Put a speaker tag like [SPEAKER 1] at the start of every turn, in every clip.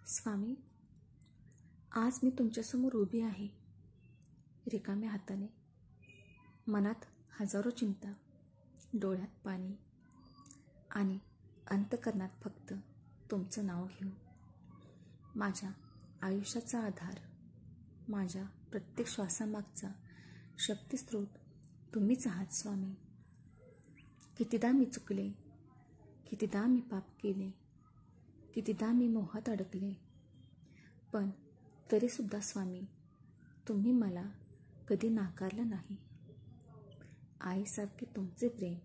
[SPEAKER 1] स्वामी, आज मी तुमच्यासमोर उभी आहे, रिकाम्या हाताने, मनात हजारो चिंता, डोळ्यात पाणी आणि अंतःकरणात फक्त तुमचं नाव घेऊन. माझ्या आयुष्याचा आधार, माझ्या प्रत्येक श्वासामागचा शक्तिस्रोत तुम्हीच आहात स्वामी. कितीदा मी चुकले, कितीदा मी पाप केले, कितीदा मी मोहात अडकले, पण तरीसुद्धा स्वामी, तुम्ही मला कधी नाकारलं नाही. आईसारखे तुमचे प्रेम,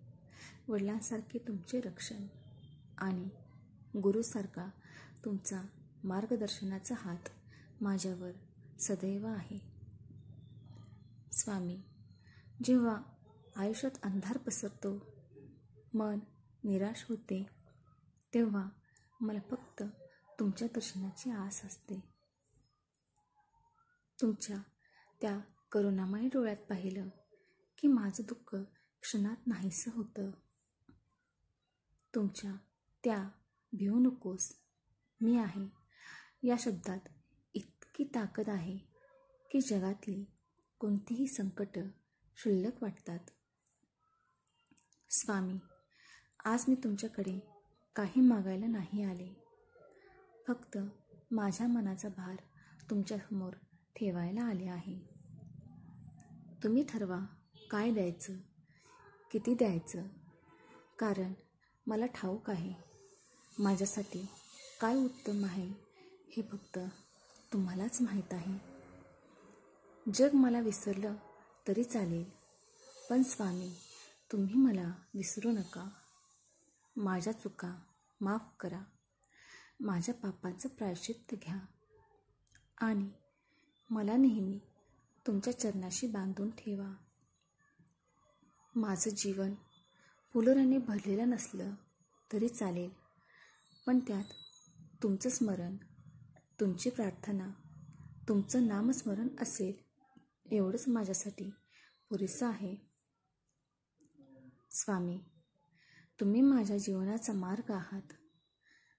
[SPEAKER 1] वडिलांसारखे तुमचे रक्षण आणि गुरुसारखा तुमचा मार्गदर्शनाचा हात माझ्यावर सदैव आहे. स्वामी, जेव्हा आयुष्यात अंधार पसरतो, मन निराश होते, तेव्हा मला फक्त तुमच्या दर्शनाची आस असते. तुमच्या त्या करुणामय डोळ्यात पाहिलं की माझं दुःख क्षणात नाहीसं होतं. तुमच्या त्या भिवू नकोस, मी आहे या शब्दात इतकी ताकद आहे की जगातली कोणतीही संकट क्षुल्लक वाटतात. स्वामी, आज मी तुमच्याकडे काही मागायला नाही आले, फक्त माझ्या मनाचा भार तुमच्यासमोर ठेवायला आले आहे. तुम्ही ठरवा काय द्यायचं, किती द्यायचं, कारण मला ठाऊक आहे माझ्यासाठी काय उत्तम आहे हे फक्त तुम्हालाच माहीत आहे. जग मला विसरलं तरी चालेल, पण स्वामी, तुम्ही मला विसरू नका. माझ्या चुका माफ करा, माझ्या पापांचं प्रायश्चित्त घ्या आणि मला नेहमी तुमच्या चरणाशी बांधून ठेवा. माझं जीवन फुलोऱ्याने भरलेलं नसलं तरी चालेल, पण त्यात तुमचं स्मरण, तुमची प्रार्थना, तुमचं नामस्मरण असेल, एवढंच माझ्यासाठी पुरेसं आहे. स्वामी, तुम्ही माझ्या जीवनाचा मार्ग आहात,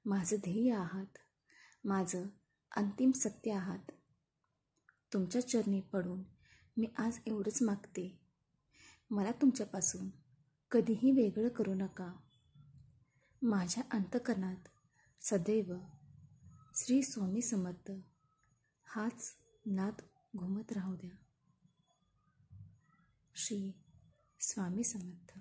[SPEAKER 1] माझं ध्येय आहात, माझं अंतिम सत्य आहात. तुमच्या चरणी पडून मी आज एवढंच मागते, मला तुमच्यापासून कधीही वेगळं करू नका. माझ्या अंतःकरणात सदैव श्री स्वामी समर्थ हाच नाद घुमत राहू द्या. श्री स्वामी समर्थ.